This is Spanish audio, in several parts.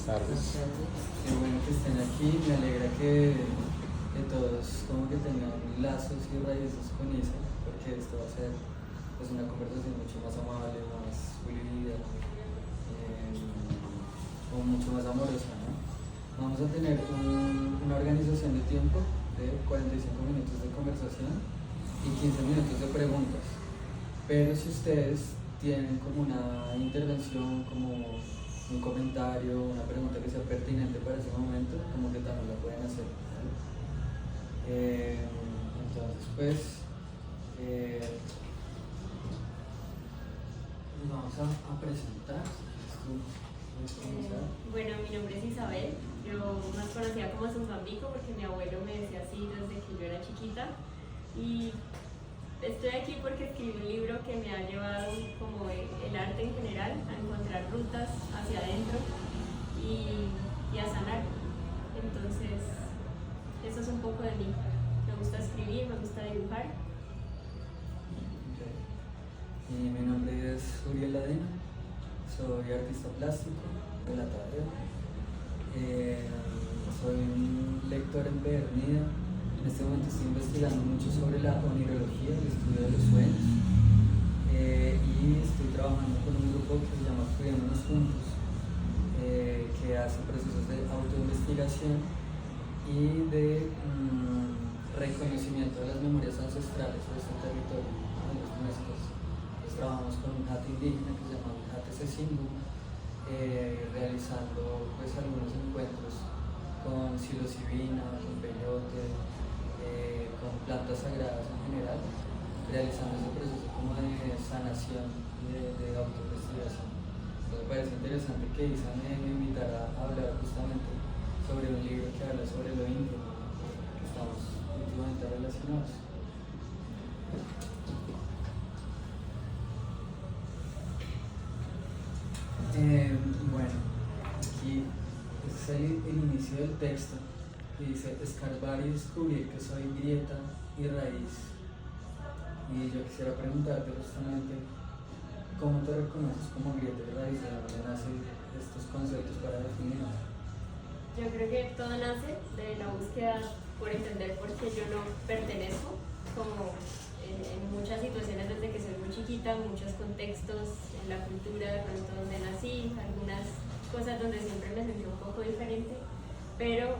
tardes. Qué bueno que estén aquí, me alegra que todos como que tengan lazos y raíces con eso, porque esto va a ser pues, una conversación mucho más amable, más fluida, o mucho más amorosa, ¿no? Vamos a tener una organización de tiempo de 45 minutos de conversación y 15 minutos de preguntas, pero si ustedes tienen como una intervención, como un comentario, una pregunta que sea pertinente para ese momento, como que también la pueden hacer. Entonces, pues, nos vamos a presentar. Bueno, mi nombre es Isabel, yo más conocida como Zumbanbico porque mi abuelo me decía así desde que yo era chiquita. Y estoy aquí porque escribí un libro que me ha llevado, como el arte en general, a encontrar rutas hacia adentro y a sanar. Entonces, eso es un poco de mí. Me gusta escribir, me gusta dibujar. Okay. Y mi nombre es Uriel Ladino, soy artista plástico, relatador. Soy un lector empedernido. En este momento estoy investigando mucho sobre la onirología, el estudio de los sueños, y estoy trabajando con un grupo que se llama Cuidémonos Juntos, que hace procesos de autoinvestigación y de reconocimiento de las memorias ancestrales de este territorio, de los nuestros. Entonces, trabajamos con un jate indígena que se llama un jate Sesimbu, realizando pues, algunos encuentros con psilocibina, con peyote, con plantas sagradas en general, realizando ese proceso como de sanación y de autoinvestigación. Entonces me parece interesante que Isa me invitara a hablar justamente sobre un libro que habla sobre lo íntimo, que estamos íntimamente relacionados. Bueno, aquí es el inicio del texto. Y dice, escarbar y descubrir que soy grieta y raíz. Y yo quisiera preguntarte justamente, ¿cómo te reconoces como grieta y raíz? ¿De dónde nacen estos conceptos para definirlos? Yo creo que todo nace de la búsqueda por entender por qué yo no pertenezco, como en muchas situaciones desde que soy muy chiquita, muchos contextos en la cultura de pronto donde nací, algunas cosas donde siempre me sentí un poco diferente. Pero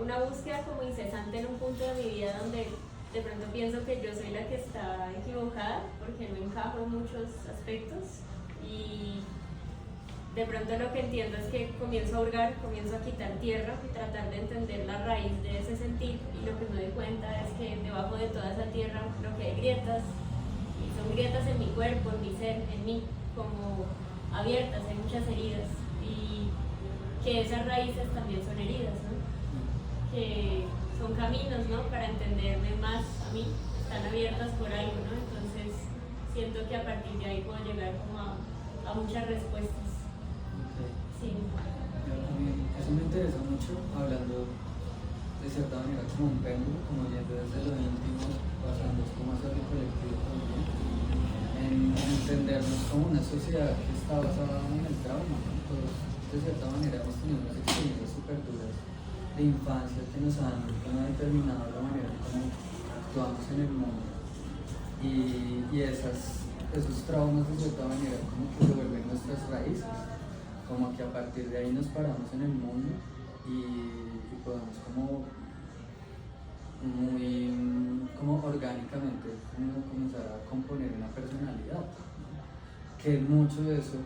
una búsqueda como incesante en un punto de mi vida donde de pronto pienso que yo soy la que está equivocada porque no encajo en muchos aspectos y de pronto lo que entiendo es que comienzo a hurgar, comienzo a quitar tierra y tratar de entender la raíz de ese sentir y lo que me doy cuenta es que debajo de toda esa tierra lo que hay grietas y son grietas en mi cuerpo, en mi ser, en mí, como abiertas, hay muchas heridas y que esas raíces también son heridas, ¿no? Que son caminos, ¿no? Para entenderme más a mí, están abiertas por algo, ¿no? Entonces siento que a partir de ahí puedo llegar como a muchas respuestas. Okay. Sí. A mí eso me interesa mucho, hablando de cierta manera como un péndulo, como yendo desde lo íntimo, pasando como hacia lo colectivo también, en entendernos como una sociedad que está basada en el trauma, ¿no? Todos, de cierta manera hemos tenido unas experiencias súper duras de infancia que nos han determinado la manera en cómo actuamos en el mundo y esos traumas de cierta manera como que se vuelven nuestras raíces, como que a partir de ahí nos paramos en el mundo y podemos como muy como orgánicamente como comenzar a componer una personalidad, ¿no? Que mucho de eso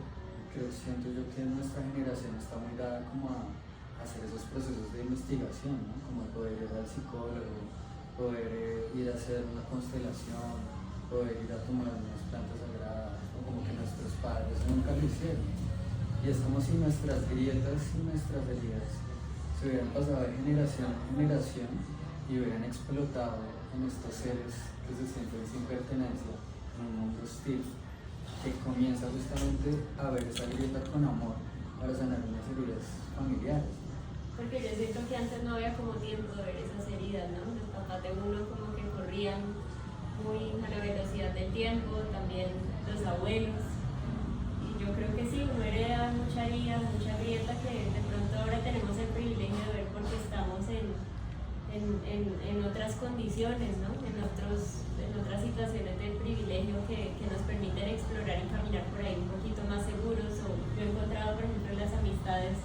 siento yo que nuestra generación está muy dada como a hacer esos procesos de investigación, ¿no? Como poder ir al psicólogo, poder ir a hacer una constelación, poder ir a tomar unas plantas sagradas, ¿no? Como que nuestros padres nunca lo hicieron. Y es como si nuestras grietas y nuestras heridas se hubieran pasado de generación en generación y hubieran explotado en estos seres que se sienten sin pertenencia en un mundo hostil, que comienza justamente a ver esa grieta con amor para sanar unas heridas familiares. Porque yo siento que antes no había como tiempo de ver esas heridas, ¿no? Los papás de uno como que corrían muy a la velocidad del tiempo, también los abuelos. Y yo creo que sí, uno hereda mucha herida, mucha en otras condiciones, ¿no? en otras situaciones de privilegio que nos permiten explorar y caminar por ahí un poquito más seguros. O yo he encontrado, por ejemplo, en las amistades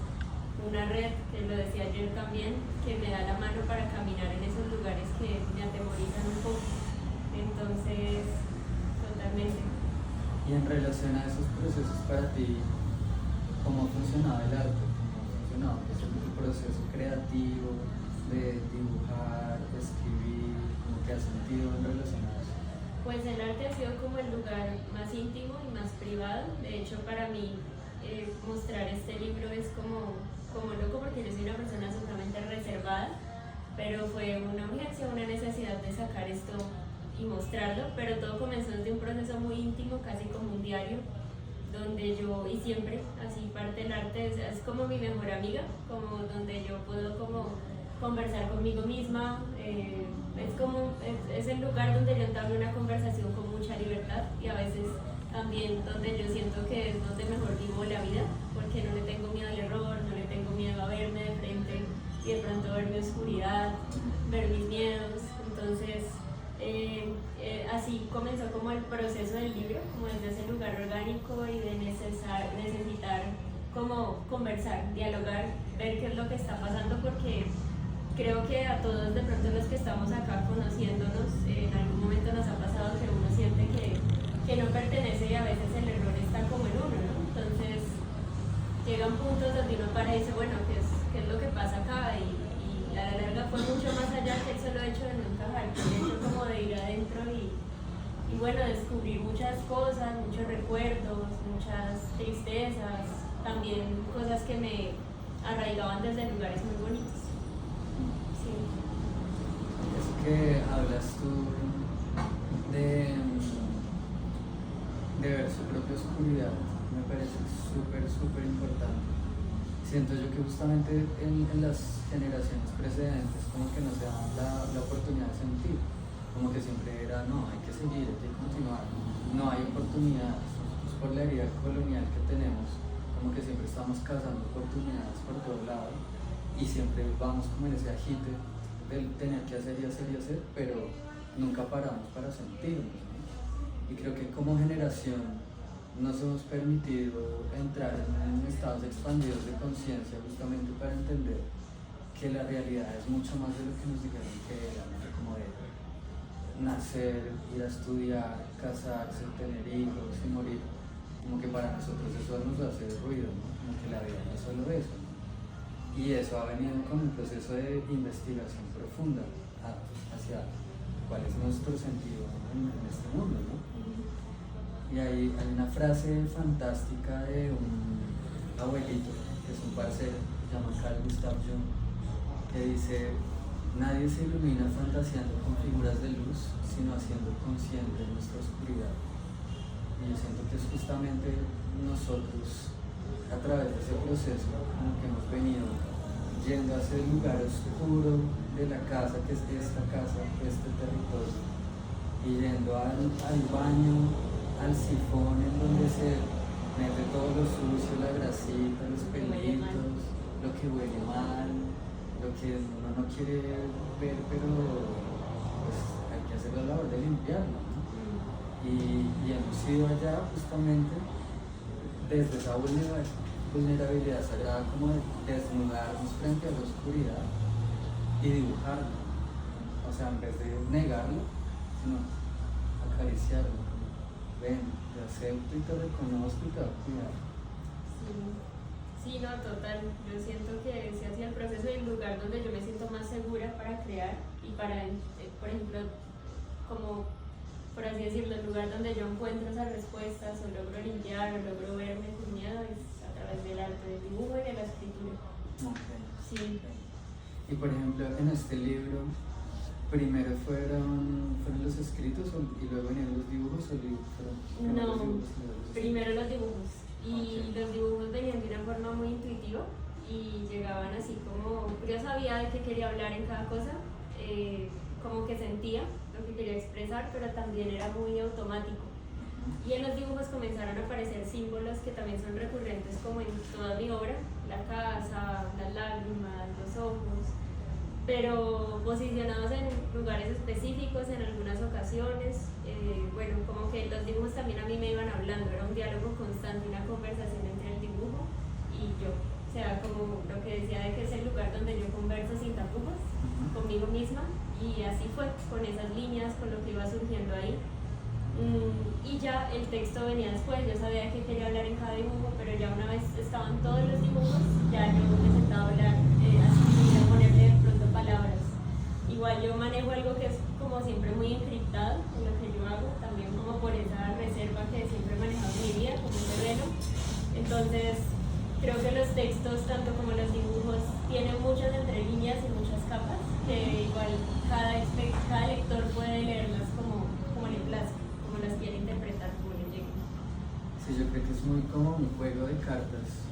una red, que lo decía ayer también, que me da la mano para caminar en esos lugares que me atemorizan un poco. Entonces, totalmente. Y en relación a esos procesos para ti, ¿cómo ha funcionado el arte? ¿Cómo ha funcionado pues, el proceso creativo de dibujar, de escribir? ¿Cómo que has sentido en relación a eso? Pues el arte ha sido como el lugar más íntimo y más privado. De hecho, para mí, mostrar este libro es como loco, porque yo soy una persona absolutamente reservada, pero fue una urgencia, una necesidad de sacar esto y mostrarlo. Pero todo comenzó desde un proceso muy íntimo, casi como un diario, donde yo, y siempre así parte del arte es como mi mejor amiga, como donde yo puedo como conversar conmigo misma, es el lugar donde yo entablo una conversación con mucha libertad, y a veces también donde yo siento que es donde mejor vivo la vida, porque no le tengo miedo al error, no le tengo miedo a verme de frente y de pronto ver mi oscuridad, ver mis miedos. Entonces así comenzó como el proceso del libro, como desde ese lugar orgánico y de necesitar como conversar, dialogar, ver qué es lo que está pasando, porque creo que a todos de pronto los que estamos acá conociéndonos, en algún momento nos ha pasado que uno siente que no pertenece, y a veces el error está como en uno, ¿no? Entonces llegan puntos donde uno para y dice, bueno, ¿qué es lo que pasa acá? Y a la larga fue mucho más allá que el solo hecho de no encajar, que el hecho como de ir adentro y bueno, descubrir muchas cosas, muchos recuerdos, muchas tristezas, también cosas que me arraigaban desde lugares muy bonitos. Sí. Es que hablas tú de ver su propia oscuridad, me parece súper importante. Siento yo que justamente en las generaciones precedentes como que no se daban la oportunidad de sentir, como que siempre era, no, hay que seguir, hay que continuar, no hay oportunidades. Nosotros por la herida colonial que tenemos, como que siempre estamos cazando oportunidades por todo lado y siempre vamos como en ese agite del tener que hacer y hacer y hacer, pero nunca paramos para sentirnos, ¿no? Y creo que como generación nos hemos permitido entrar en estados expandidos de conciencia justamente para entender que la realidad es mucho más de lo que nos dijeron que era, ¿no? Como de nacer, ir a estudiar, casarse, tener hijos y morir. Como que para nosotros eso nos hace ruido, ¿no? Como que la vida no es solo eso, ¿no? Y eso ha venido con un proceso de investigación profunda hacia cuál es nuestro sentido en este mundo, ¿no? Y hay una frase fantástica de un abuelito, que es un parcero, se llama Carl Gustav Jung, que dice: nadie se ilumina fantaseando con figuras de luz, sino haciendo consciente nuestra oscuridad. Y yo siento que es justamente nosotros, a través de ese proceso, como que hemos venido yendo a ese lugar oscuro de la casa, que es esta casa, este territorio, y yendo al baño, al sifón en donde se mete todo lo sucio, la grasita, los pelitos, lo que huele mal, lo que uno no quiere ver, pero pues hay que hacer la labor de limpiarlo, ¿no? Y hemos ido allá justamente desde esa vulnerabilidad sagrada, como de desnudarnos frente a la oscuridad y dibujarlo, o sea, en vez de negarlo, sino acariciarlo. Ven, te acepto y te reconozco y te voy a cuidar. Sí, no, total. Yo siento que ese ha sido el proceso y el lugar donde yo me siento más segura para crear y para, por ejemplo, como por así decirlo, el lugar donde yo encuentro esas respuestas o logro limpiar o logro verme sin miedo es a través del arte, del dibujo y de la escritura. Okay. Sí. Y por ejemplo, en este libro, primero fueron los escritos y luego venían los dibujos, o No, los dibujos, primero los dibujos. Y los dibujos venían de una forma muy intuitiva y llegaban así como, yo sabía de qué quería hablar en cada cosa, como que sentía lo que quería expresar, pero también era muy automático. Y en los dibujos comenzaron a aparecer símbolos que también son recurrentes como en toda mi obra, la casa, las lágrimas, los ojos, pero posicionados en lugares específicos en algunas ocasiones. Bueno, como que los dibujos también a mí me iban hablando, era un diálogo constante, una conversación entre el dibujo y yo. O sea, como lo que decía de que es el lugar donde yo converso sin tapujos conmigo misma, y así fue, con esas líneas, con lo que iba surgiendo ahí. Y ya el texto venía después, yo sabía que quería hablar en cada dibujo, pero ya una vez estaban todos los dibujos, ya yo me sentaba a hablar, a ponerle de pronto palabras. Igual yo manejo algo que es como siempre muy encriptado en lo que yo hago, también como por esa reserva que siempre he manejado en mi vida, como ese velo. Entonces, creo que los textos, tanto como los dibujos, tienen muchas entre líneas y muchas capas, que igual cada lector puede leerlas como le plazca, como las quiere interpretar, como le llegue. Sí, yo creo que es muy como un juego de cartas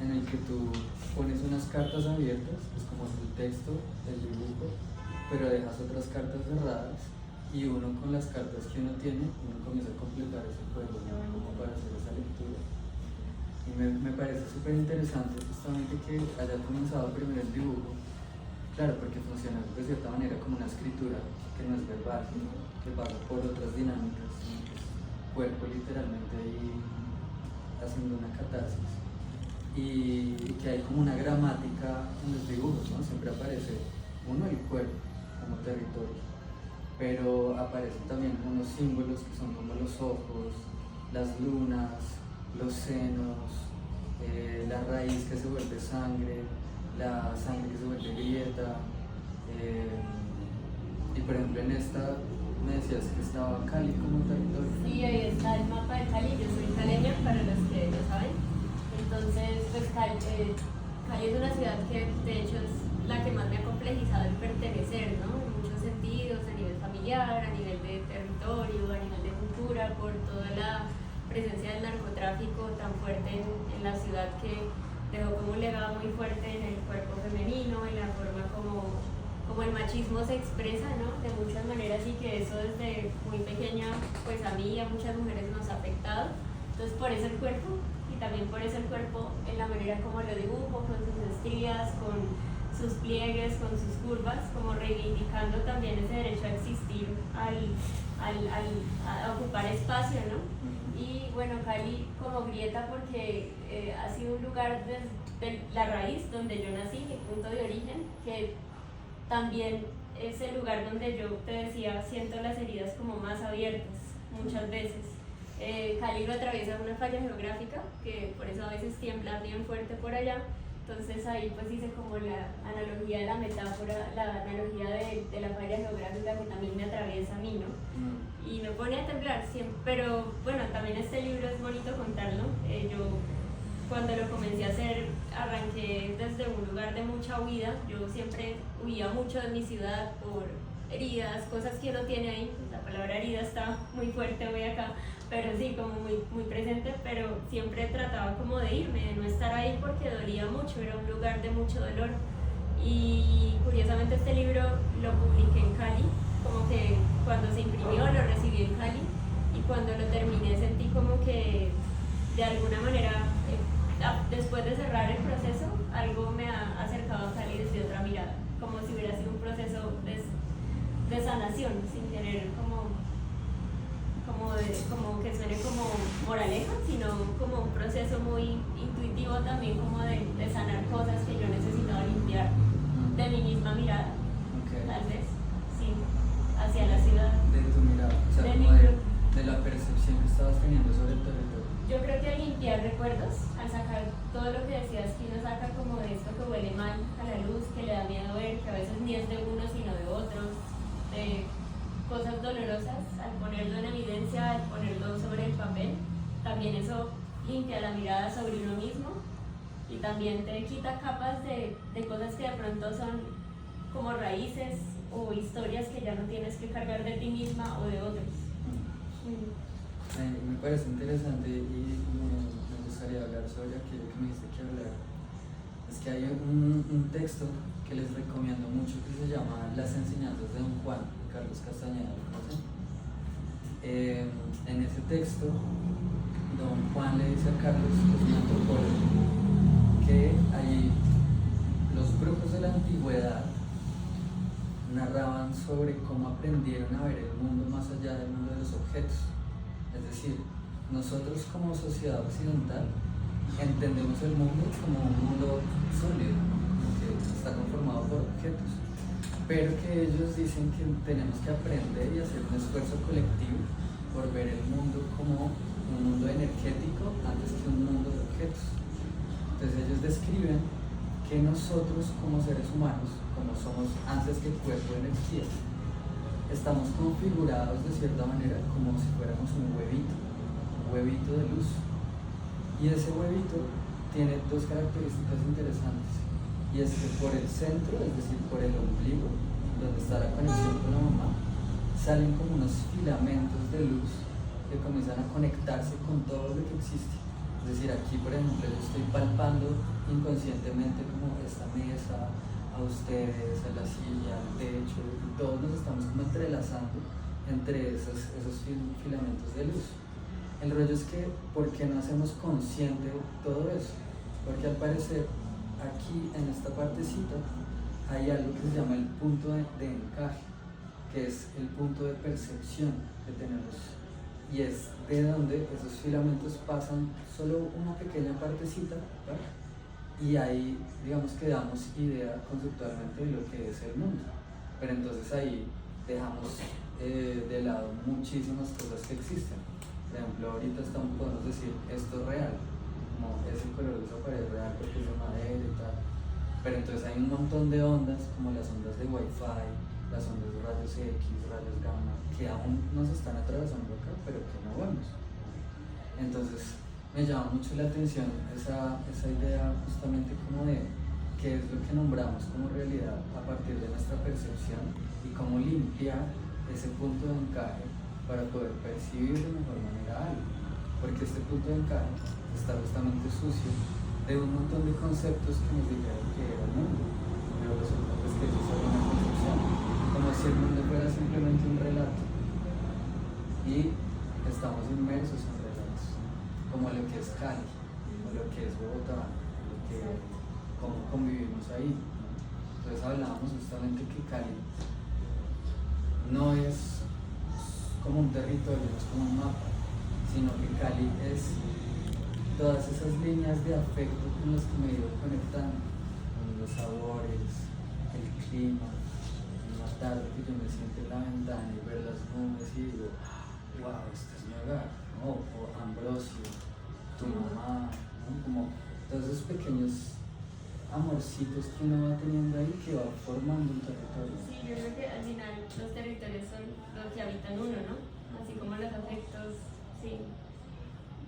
en el que tú pones unas cartas abiertas, es como el texto, el dibujo, pero dejas otras cartas cerradas y uno con las cartas que uno tiene, uno comienza a completar ese juego, ¿no? Como para hacer esa lectura. Y me parece súper interesante justamente que haya comenzado primero el dibujo, claro, porque funciona de cierta manera como una escritura que no es verbal, que pasa por otras dinámicas, ¿no? Cuerpo literalmente ahí haciendo una catarsis. Y que hay como una gramática en los dibujos, ¿no? Siempre aparece uno, el cuerpo como territorio, pero aparecen también unos símbolos que son como los ojos, las lunas, los senos, la raíz que se vuelve sangre, la sangre que se vuelve grieta, y por ejemplo en esta me decías que estaba Cali como territorio. Sí, ahí está el mapa de Cali, yo soy caleña para los que lo saben. Entonces, pues Cali es una ciudad que de hecho es la que más me ha complejizado el pertenecer, ¿no? En muchos sentidos, a nivel familiar, a nivel de territorio, a nivel de cultura, por toda la presencia del narcotráfico tan fuerte en la ciudad, que dejó como un legado muy fuerte en el cuerpo femenino, en la forma como el machismo se expresa, ¿no? De muchas maneras, y que eso desde muy pequeña, pues a mí y a muchas mujeres nos ha afectado. Entonces, por eso el cuerpo, y también por eso el cuerpo en la manera como lo dibujo, con sus estrías, con sus pliegues, con sus curvas, como reivindicando también ese derecho a existir, a ocupar espacio, ¿no? Y bueno, Cali como grieta porque ha sido un lugar desde la raíz donde yo nací, mi punto de origen, que también es el lugar donde yo te decía, siento las heridas como más abiertas muchas veces. Cali lo atraviesa una falla geográfica, que por eso a veces tiembla bien fuerte por allá. Entonces ahí pues hice como la analogía de la metáfora, la analogía de la falla geográfica que también me atraviesa a mí, ¿no? Y me pone a temblar siempre, pero bueno, también este libro es bonito contarlo. Yo cuando lo comencé a hacer arranqué desde un lugar de mucha huida. Yo siempre huía mucho de mi ciudad por heridas, cosas que uno tiene ahí. La palabra herida está muy fuerte hoy acá, pero sí, como muy presente, pero siempre trataba como de irme, de no estar ahí porque dolía mucho, era un lugar de mucho dolor. Y curiosamente este libro lo publiqué en Cali, como que cuando se imprimió lo recibí en Cali, y cuando lo terminé sentí como que de alguna manera, después de cerrar el proceso, algo me ha acercado a Cali desde otra mirada, como si hubiera sido un proceso de sanación, sin tener como que suene como moraleja, sino como un proceso muy intuitivo también, como de sanar cosas que yo necesitaba limpiar de mi misma mirada, tal vez, sí, hacia la ciudad. De tu mirada, o sea, como de la percepción que estabas teniendo sobre el territorio. Yo creo que al limpiar recuerdos, al sacar todo lo que decías, que uno saca como de esto que huele mal a la luz, que le da miedo ver, que a veces ni es de uno sino de otros, de cosas dolorosas, al ponerlo en evidencia, al ponerlo sobre el papel, también eso limpia la mirada sobre uno mismo y también te quita capas de cosas que de pronto son como raíces o historias que ya no tienes que cargar de ti misma o de otros. Me parece interesante y me gustaría hablar sobre aquello que me dijiste que hablar. Es que hay un texto que les recomiendo mucho que se llama Las enseñanzas de Don Juan, de Carlos Castañeda, ¿lo conocen? En ese texto, Don Juan le dice a Carlos, que es un antropólogo, que hay los brujos de la antigüedad sobre cómo aprendieron a ver el mundo más allá del mundo de los objetos. Es decir, nosotros como sociedad occidental entendemos el mundo como un mundo sólido, que está conformado por objetos, pero que ellos dicen que tenemos que aprender y hacer un esfuerzo colectivo por ver el mundo como un mundo energético antes que un mundo de objetos. Entonces ellos describen que nosotros como seres humanos, como somos antes que cuerpo de energía, estamos configurados de cierta manera como si fuéramos un huevito de luz. Y ese huevito tiene dos características interesantes, y es que por el centro, es decir, por el ombligo, donde está la conexión con la mamá, salen como unos filamentos de luz que comienzan a conectarse con todo lo que existe. Es decir, aquí por ejemplo yo estoy palpando inconscientemente como esta mesa, a ustedes, a la silla, al techo, y todos nos estamos como entrelazando entre esos filamentos de luz. El rollo es que, ¿por qué no hacemos consciente todo eso? Porque al parecer, aquí en esta partecita, hay algo que se llama el punto de encaje, que es el punto de percepción que tenemos. Y es de donde esos filamentos pasan solo una pequeña partecita, ¿verdad? Y ahí, digamos que damos idea conceptualmente de lo que es el mundo. Pero entonces ahí dejamos de lado muchísimas cosas que existen. Por ejemplo, ahorita podemos decir esto es real, como ese color de esa pared es real porque es de madera y tal. Pero entonces hay un montón de ondas, como las ondas de Wi-Fi, las ondas de rayos X, rayos gamma, que aún nos están atravesando acá, pero que no vemos. Entonces me llama mucho la atención esa idea justamente como de qué es lo que nombramos como realidad a partir de nuestra percepción y cómo limpiar ese punto de encaje para poder percibir de mejor manera algo, porque este punto de encaje está justamente sucio de un montón de conceptos que nos dijeron que era el mundo, pero resulta pues que eso es solo una concepción, como si el mundo fuera simplemente un relato, y estamos inmersos en relatos, como lo que es Cali, o lo que es Bogotá, cómo convivimos ahí, ¿no? Entonces hablábamos justamente que Cali no es como un territorio, no es como un mapa, sino que Cali es todas esas líneas de afecto con las que me he ido conectando, con los sabores, el clima, una tarde que yo me siento en la ventana y ver las nubes y digo, wow, este es mi hogar, ¿no? O Ambrosio, tu mamá, ¿no? Como todos esos pequeños amorcitos que uno va teniendo ahí que va formando un territorio. Sí, yo creo que al final los territorios son lo que habitan uno, ¿no? Así como los afectos, sí.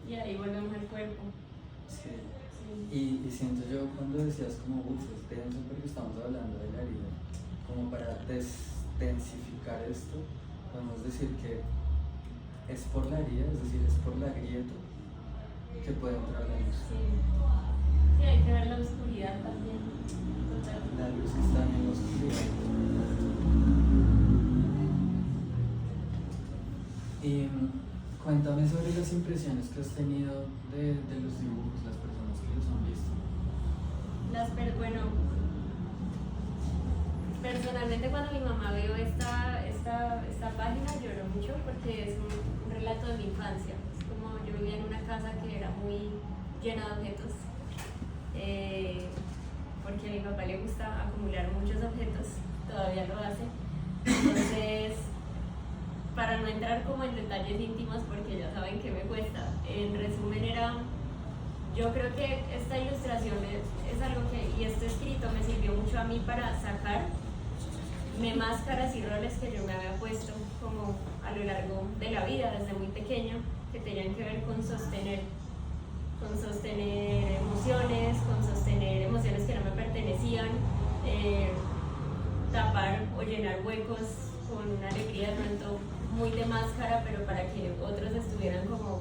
Y ahí volvemos al cuerpo. Sí. Y siento yo cuando decías como, uff, es denso porque estamos hablando de la herida, como para densificar esto, podemos decir que es por la herida, es decir, es por la grieta que puede entrar la luz. Sí. Sí, hay que ver la oscuridad también. Total. La luz está en la oscuridad. Y cuéntame sobre las impresiones que has tenido de los dibujos, las personas que los han visto. Bueno, personalmente cuando mi mamá vio esta página lloró mucho porque es un relato de mi infancia. Es como yo vivía en una casa que era muy llena de objetos, porque a mi papá le gusta acumular muchos objetos, todavía lo hace. Entonces, para no entrar como en detalles íntimos porque ya saben que me cuesta, en resumen yo creo que esta ilustración es algo y este escrito me sirvió mucho a mí para sacar máscaras y roles que yo me había puesto como a lo largo de la vida desde muy pequeño, que tenían que ver con sostener emociones, con sostener emociones que no me pertenecían, tapar o llenar huecos con una alegría de pronto muy de máscara, pero para que otros estuvieran como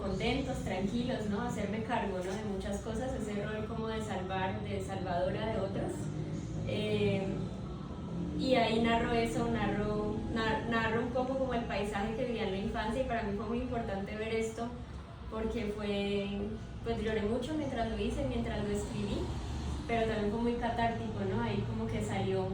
contentos, tranquilos, ¿no? Hacerme cargo, ¿no? De muchas cosas, ese rol como de salvadora de otros. Y ahí narro eso, narro un poco como el paisaje que vivía en la infancia, y para mí fue muy importante ver esto porque pues lloré mucho mientras lo hice, mientras lo escribí, pero también fue muy catártico, ¿no? Ahí como que salió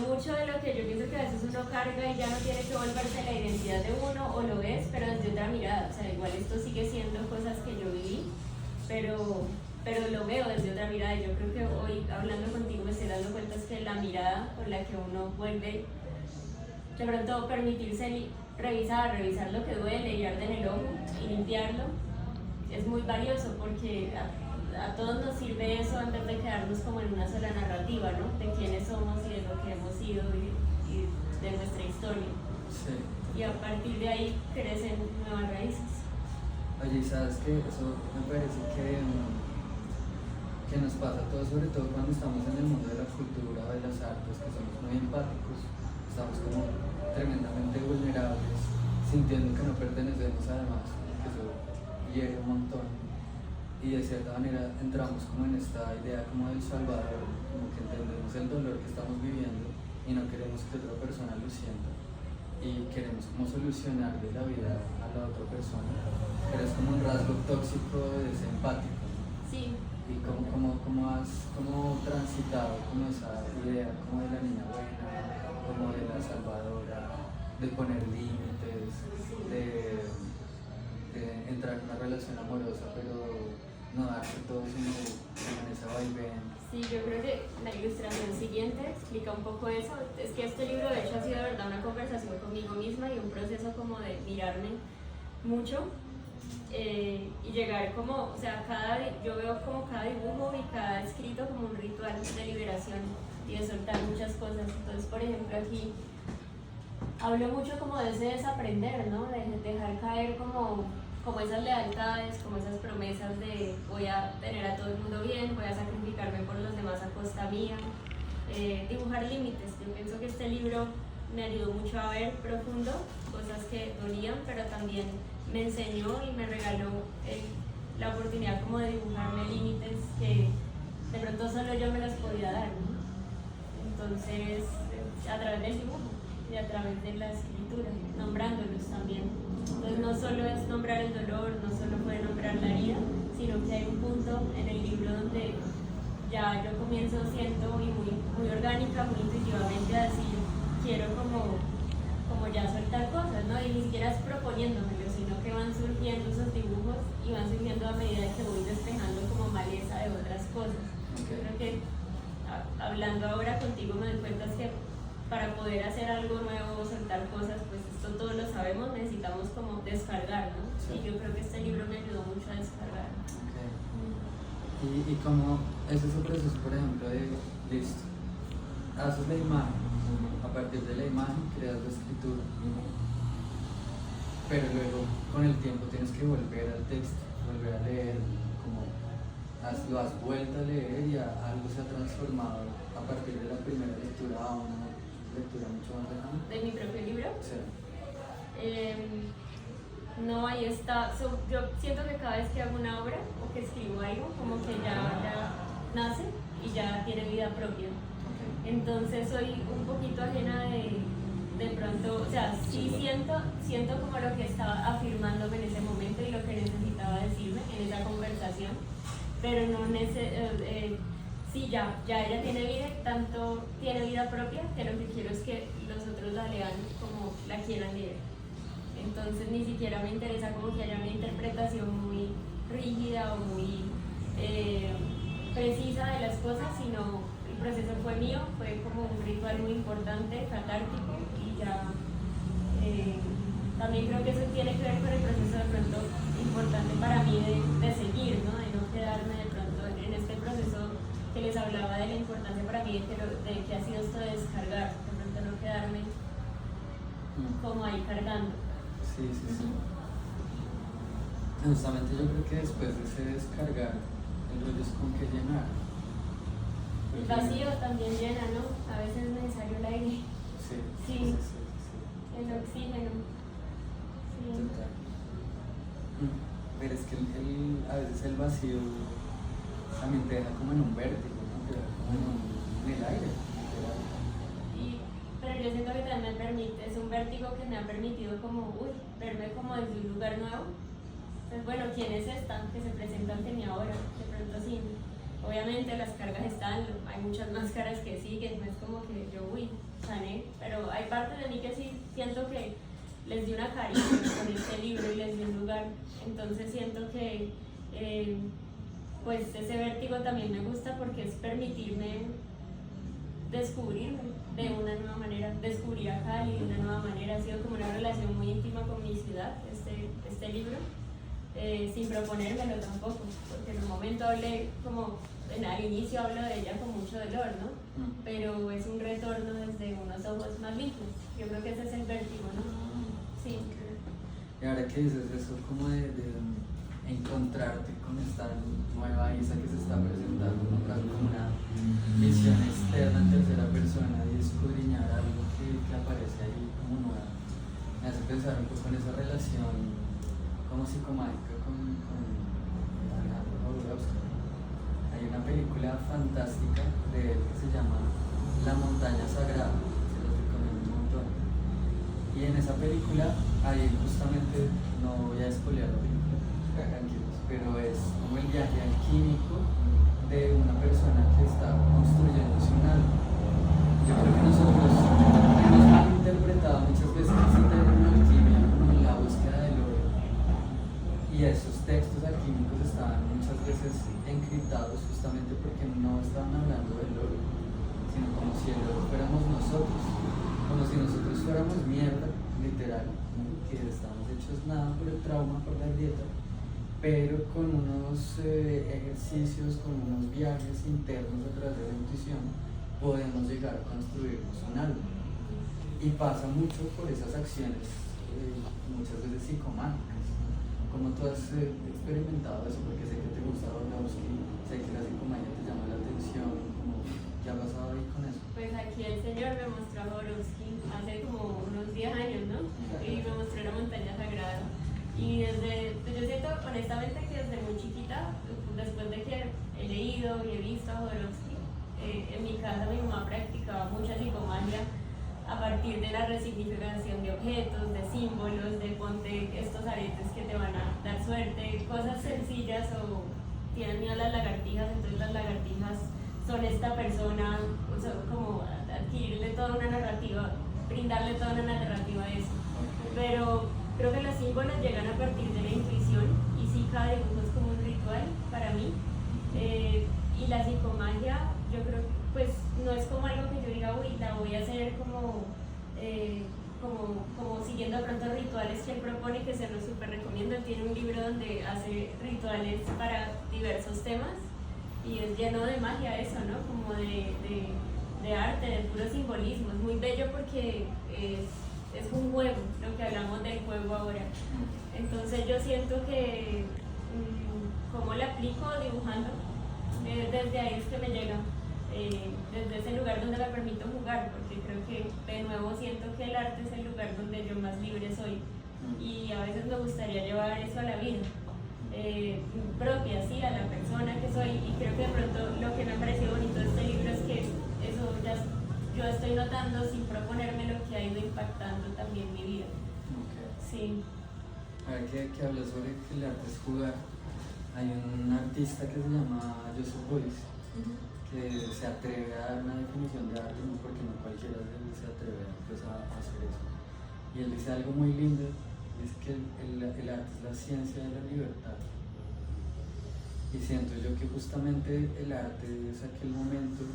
mucho de lo que yo pienso que a veces uno carga y ya no tiene que volverse la identidad de uno, o lo es, pero desde otra mirada. O sea, igual esto sigue siendo cosas que yo viví, pero lo veo desde otra mirada. Y yo creo que hoy, hablando contigo, me estoy dando cuenta es que la mirada con la que uno vuelve, de pronto permitirse revisar lo que duele y arde en el ojo y limpiarlo, es muy valioso, porque a todos nos sirve eso antes de quedarnos como en una sola narrativa, ¿no? De quiénes somos y de lo que hemos sido y de nuestra historia. Sí. Y a partir de ahí crecen nuevas raíces. Oye, ¿sabes qué? Eso me parece que nos pasa a todos, sobre todo cuando estamos en el mundo de la cultura o de las artes, que somos muy empáticos, estamos como tremendamente vulnerables, sintiendo que no pertenecemos además, que eso hiere un montón. Y de cierta manera entramos como en esta idea como del Salvador, como que entendemos el dolor que estamos viviendo y no queremos que otra persona lo sienta. Y queremos como solucionarle la vida a la otra persona, pero es como un rasgo tóxico de ser empático, ¿no? Sí. Y cómo has como transitado como esa idea como de la niña buena, como de la salvadora, de poner límites, de entrar en una relación amorosa, pero no darse todo sino en esa vaivén. Sí, yo creo que la ilustración siguiente explica un poco eso. Es que este libro de hecho ha sido de verdad una conversación conmigo misma y un proceso como de mirarme mucho y llegar como, o sea, yo veo como cada dibujo y cada escrito como un ritual de liberación y de soltar muchas cosas. Entonces, por ejemplo, aquí hablo mucho como de ese desaprender, ¿no? De dejar caer como esas lealtades, como esas promesas de voy a tener a todo el mundo bien, voy a sacrificarme por los demás a costa mía, dibujar límites. Yo pienso que este libro me ayudó mucho a ver profundo cosas que dolían, pero también me enseñó y me regaló la oportunidad como de dibujarme límites que de pronto solo yo me los podía dar, ¿no? Entonces, a través del dibujo y a través de la escritura, nombrándolos también. Entonces no solo es nombrar el dolor, no solo fue nombrar la herida, sino que hay un punto en el libro donde ya yo comienzo, siento muy orgánica, muy intuitivamente a decir, quiero como ya soltar cosas, ¿no? Y ni siquiera es proponiéndomelo, sino que van surgiendo esos dibujos y van surgiendo a medida que voy despejando como maleza de otras cosas. Okay. Creo que hablando ahora contigo me doy cuenta es que para poder hacer algo nuevo, soltar cosas, pues esto todos lo sabemos, necesitamos como descargar, ¿no? Sí. Y yo creo que este libro me ayudó mucho a descargar. Okay. Y como es ese proceso, por ejemplo, de listo, haces la imagen, a partir de la imagen creas la escritura, pero luego con el tiempo tienes que volver al texto, volver a leer, como lo has vuelto a leer y algo se ha transformado a partir de la primera lectura a una lectura mucho más lejana. ¿De mi propio libro? Sí. No, ahí está. Yo siento que cada vez que hago una obra o que escribo algo, como que ya nace y ya tiene vida propia. Okay. Entonces soy un poquito ajena de pronto, o sea, sí siento como lo que estaba afirmándome en ese momento y lo que necesitaba decirme en esa conversación, pero no sí, ya ella tiene vida, tanto tiene vida propia, que lo que quiero es que los otros la lean como la quieran leer. Entonces ni siquiera me interesa como que haya una interpretación muy rígida o muy precisa de las cosas, sino el proceso fue mío, fue como un ritual muy importante, catártico, y ya también creo que eso tiene que ver con el proceso de pronto importante para mí de seguir, ¿no? De no quedarme de pronto en este proceso que les hablaba de la importancia para mí de que ha sido esto de descargar, de pronto no quedarme como ahí cargando. Sí. Justamente yo creo que después de ese descargar, el rollo es con que llenar. El vacío también llena, ¿no? A veces es necesario el aire. Sí. El oxígeno. Sí. Total. Pero es que a veces el vacío también te deja como en un vértigo, ¿no? Te deja como en el aire, literal. Pero yo siento que también me permite, es un vértigo que me ha permitido como, verme como desde un lugar nuevo. Entonces, bueno, ¿quién es esta que se presenta ante mí ahora? De pronto sin obviamente las cargas están, hay muchas más caras que siguen, no es como que yo, uy, sané, pero hay partes de mí que sí siento que les di una caricia con este libro y les di un lugar, entonces siento que pues ese vértigo también me gusta porque es permitirme descubrirme de una nueva manera, descubrir a Cali de una nueva manera, ha sido como una relación muy íntima con mi ciudad, este libro, sin proponérmelo tampoco, porque en un momento hablé como, al inicio hablo de ella con mucho dolor, ¿no? Pero es un retorno desde unos ojos más limpios, yo creo que ese es el vértigo, ¿no? Sí. Y ahora que dices eso, como de encontrarte con esta nueva Isa que se está presentando, encontrar como una visión externa en tercera persona y escudriñar algo que aparece ahí como nueva, me hace pensar un poco en esa relación como psicomágica con Alejandro Jodorowsky. Hay una película fantástica de él que se llama La montaña sagrada, se los recomiendo un montón. Y en esa película hay justamente, no voy a spoilear la película, tranquilos, pero es como el viaje alquímico de una persona que está construyéndose un alma. Yo creo que nosotros hemos malinterpretado muchas veces ese término alquimia como la búsqueda del oro. Y esos textos alquímicos estaban muchas veces encriptados justamente porque no estaban hablando del oro, sino como si el oro fuéramos nosotros, como si nosotros fuéramos mierda, literal, ¿no? Que estamos hechos nada por el trauma, por la dieta, pero con unos ejercicios, con unos viajes internos a través de la intuición, podemos llegar a construirnos un alma. Y pasa mucho por esas acciones, muchas veces psicomágicas. ¿Cómo tú has experimentado eso? Porque sé que te gusta Jodorowsky, sé que la psicomagia te llama la atención, ¿qué ha pasado ahí con eso? Pues aquí el señor me mostró a Jodorowsky hace como unos 10 años, ¿no? Y me mostró La montaña sagrada. Y pues yo siento honestamente que desde muy chiquita, después de que he leído y he visto a Jodorowsky, en mi casa mi mamá practicaba mucha psicomagia a partir de la resignificación de objetos, de símbolos, de ponte estos aretes que te van a dar suerte, cosas sencillas, o tienen miedo a las lagartijas, entonces las lagartijas son esta persona, o sea, como adquirirle toda una narrativa, brindarle toda una narrativa a eso. Pero creo que los símbolos llegan a partir de la intuición y sí, cada dibujo es como un ritual para mí. Y la psicomagia, yo creo que pues no es como algo que yo diga, uy, la voy a hacer como siguiendo de pronto rituales que él propone, que se los súper recomiendo. Él tiene un libro donde hace rituales para diversos temas y es lleno de magia eso, ¿no? Como de arte, de puro simbolismo. Es muy bello porque es un juego, lo que hablamos del juego ahora. Entonces yo siento que cómo la aplico dibujando, desde ahí es que me llega, desde ese lugar donde me permito jugar, porque creo que de nuevo siento que el arte es el lugar donde yo más libre soy y a veces me gustaría llevar eso a la vida propia, sí, a la persona que soy, y creo que de pronto lo que me ha parecido bonito de este libro es que eso ya yo estoy notando sin proponerme lo que ha ido impactando también mi vida. Okay. Sí. A ver, que habla sobre que el arte es jugar. Hay un artista que se llama Joseph Beuys, que se atreve a dar una definición de arte, ¿no? Porque no cualquiera se atreve pues, a hacer eso. Y él dice algo muy lindo, es que el arte es la ciencia de la libertad. Y siento yo que justamente el arte es aquel momento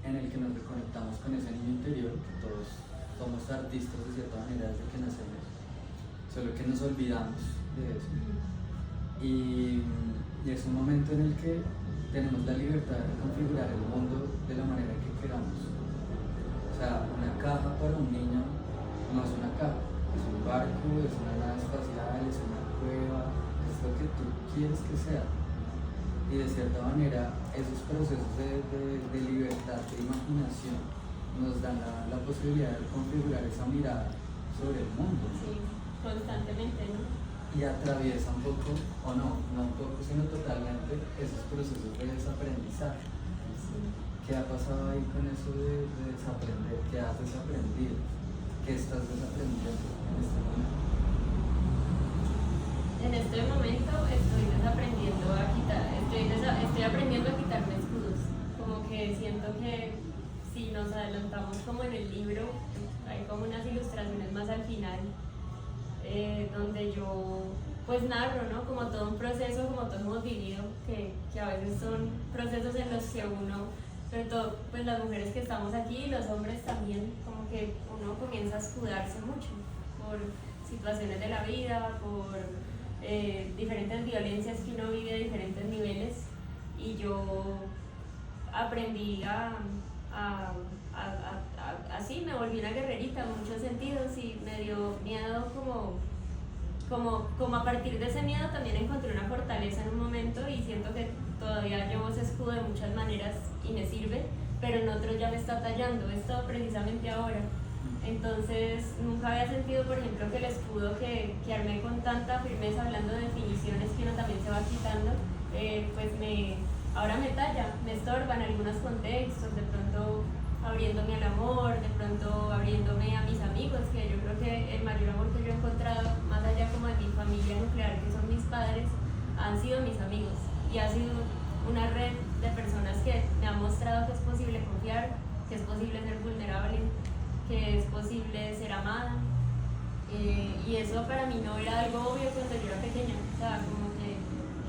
en el que nos reconectamos con ese niño interior, que todos somos artistas de cierta manera desde que nacemos, solo que nos olvidamos de eso. Y es un momento en el que tenemos la libertad de configurar el mundo de la manera que queramos. O sea, una caja para un niño no es una caja, es un barco, es una nave espacial, es una cueva, es lo que tú quieres que sea. Y de cierta manera, esos procesos de libertad, de imaginación, nos dan la posibilidad de configurar esa mirada sobre el mundo. Sí, constantemente, ¿no? Y atraviesa un poco, o no un poco, sino totalmente, esos procesos de desaprendizaje. Sí. ¿Qué ha pasado ahí con eso de desaprender? ¿Qué has desaprendido? ¿Qué estás desaprendiendo en este momento? en este momento estoy desaprendiendo a quitar, estoy aprendiendo a quitarme escudos. Como que siento que si nos adelantamos como en el libro, hay como unas ilustraciones más al final, donde yo pues narro, ¿no? Como todo un proceso, como todos hemos vivido, que a veces son procesos en los que uno, sobre todo pues las mujeres que estamos aquí y los hombres también, como que uno comienza a escudarse mucho por situaciones de la vida, por diferentes violencias que uno vive a diferentes niveles, y yo aprendí así, me volví una guerrerita en muchos sentidos, y me dio miedo como a partir de ese miedo también encontré una fortaleza en un momento, y siento que todavía llevo ese escudo de muchas maneras y me sirve, pero en otros ya me está tallando, esto precisamente ahora. Entonces nunca había sentido, por ejemplo, que el escudo que armé con tanta firmeza, hablando de definiciones que uno también se va quitando, pues ahora me talla, me estorba en algunos contextos, de pronto abriéndome al amor, de pronto abriéndome a mis amigos, que yo creo que el mayor amor que yo he encontrado, más allá como de mi familia nuclear, que son mis padres, han sido mis amigos, y ha sido una red de personas que me han mostrado que es posible confiar, que es posible ser vulnerable, que es posible ser amada, y eso para mí no era algo obvio cuando yo era pequeña, o sea, como que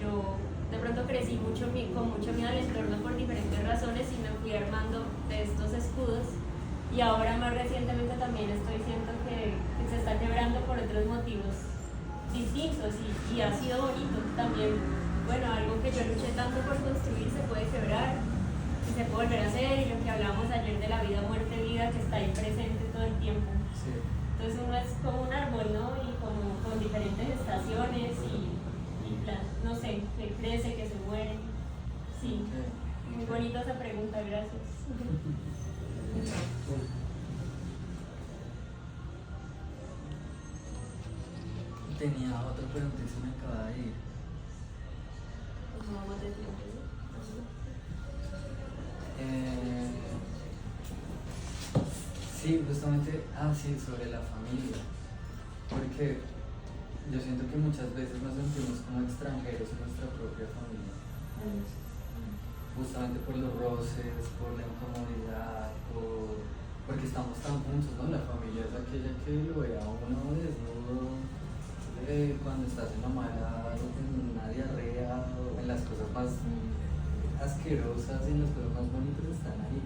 yo de pronto crecí con mucho miedo al entorno por diferentes razones, y me fui armando de estos escudos, y ahora más recientemente también estoy siento que se está quebrando por otros motivos distintos, y ha sido bonito también. Bueno, algo que yo luché tanto por construir se puede quebrar y se puede volver a hacer, y lo que hablábamos ayer de la vida, muerte, vida, que está ahí presente todo el tiempo. Sí. Entonces uno es como un árbol, ¿no? Y como con diferentes estaciones y no sé, que crece, que se muere. Sí, Okay. muy bonita esa pregunta, gracias. Tenía otra pregunta y se me acaba de ir. ¿Cómo vamos de tiempo? Sí, justamente, sí, sobre la familia, porque yo siento que muchas veces nos sentimos como extranjeros en nuestra propia familia, justamente por los roces, por la incomodidad, porque estamos tan juntos, ¿no? La familia es aquella que lo ve a uno desnudo, cuando estás en una diarrea, o en las cosas más asquerosas y en las cosas más bonitas están ahí,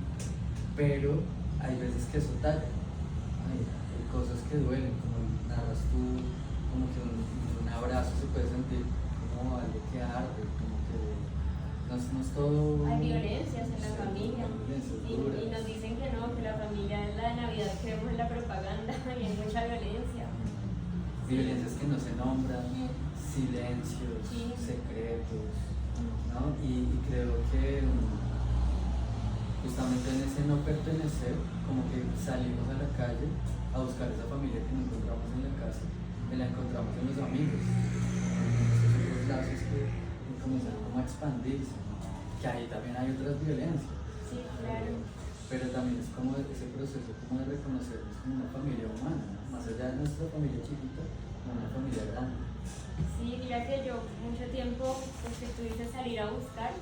pero hay veces que eso talla, hay cosas que duelen, como narras tú, como que un abrazo se puede sentir como algo que arde, como que no es todo... Hay violencias en la familia, y nos dicen que no, que la familia es la de Navidad, creemos en la propaganda, y hay mucha violencia. Violencias que no se nombran, silencios, Sí. secretos, ¿no? Y creo que justamente en ese no pertenecer, como que salimos a la calle a buscar esa familia que no encontramos en la casa, y la encontramos en los amigos, en esos otros lazos que comienzan como a expandirse, ¿no? Que ahí también hay otras violencias. Sí, claro. Pero también es como ese proceso como de reconocernos como una familia humana, ¿no? Más allá de nuestra familia chiquita, como una familia grande. Sí, mira que yo mucho tiempo, pues que tú dices salir a buscar,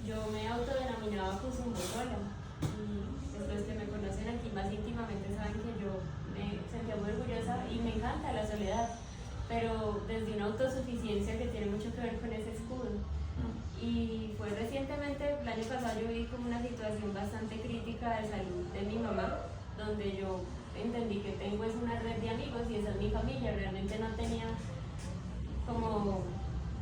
yo me autodenominaba Cuzumbosola, y pues los que me conocen aquí más íntimamente saben que yo me sentía muy orgullosa y me encanta la soledad, pero desde una autosuficiencia que tiene mucho que ver con ese escudo. Y fue recientemente, el año pasado, yo vi como una situación bastante crítica de salud de mi mamá, donde yo entendí que tengo es una red de amigos y esa es mi familia. Realmente no tenía como,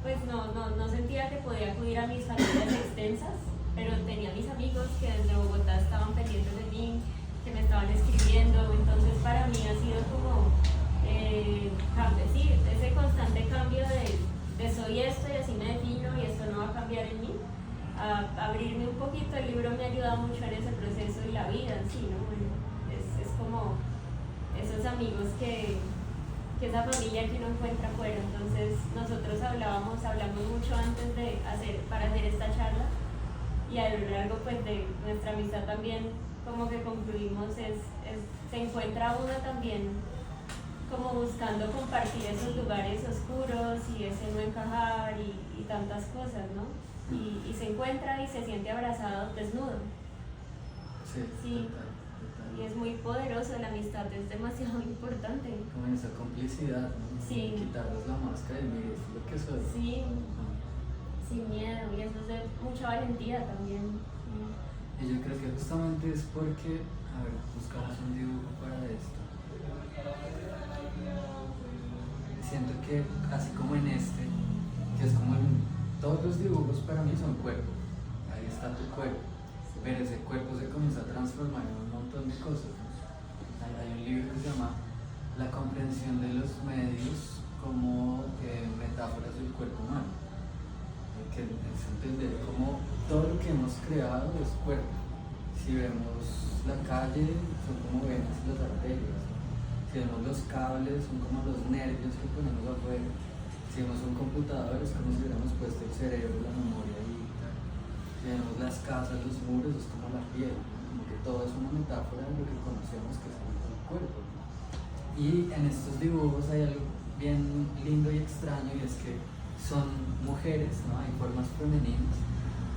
pues no sentía que podía acudir a mis familias extensas, pero tenía mis amigos que desde Bogotá estaban pendientes de mí, que me estaban escribiendo. Entonces para mí ha sido como sí, ese constante cambio de soy esto y así me defino y esto no va a cambiar en mí, a abrirme un poquito. El libro me ha ayudado mucho en ese proceso, y la vida en sí, ¿no? Bueno, es como esos amigos que esa familia que uno encuentra afuera. Entonces nosotros hablamos mucho antes para hacer esta charla, y a lo largo pues de nuestra amistad también como que concluimos se encuentra uno también como buscando compartir esos lugares oscuros, miedos y ese no encajar y tantas cosas, ¿no? Y se encuentra y se siente abrazado desnudo. Sí, Sí. total, total. Y es muy poderoso, la amistad es demasiado importante. Como esa complicidad, ¿no? Sí. Quitarles la máscara y mire, esto es lo que soy. Sí, Ajá. sin miedo, y eso es de mucha valentía también. Y yo creo que justamente es porque, a ver, buscamos un dibujo para esto. Siento que así como en este, que es como en todos los dibujos para mí son cuerpo. Ahí está tu cuerpo. Pero ese cuerpo se comienza a transformar en un montón de cosas, ¿no? Hay un libro que se llama La comprensión de los medios como metáforas del cuerpo humano, que es entender cómo todo lo que hemos creado es cuerpo. Si vemos la calle, son como venas y las arterias. Si vemos los cables, son como los nervios que ponemos afuera. Si vemos un computador, es como si hubiéramos puesto el cerebro, la memoria y tal. Si vemos las casas, los muros, es como la piel, ¿no? Como que todo es una metáfora de lo que conocemos que es el cuerpo, ¿no? Y en estos dibujos hay algo bien lindo y extraño, y es que son mujeres, ¿no? Hay formas femeninas,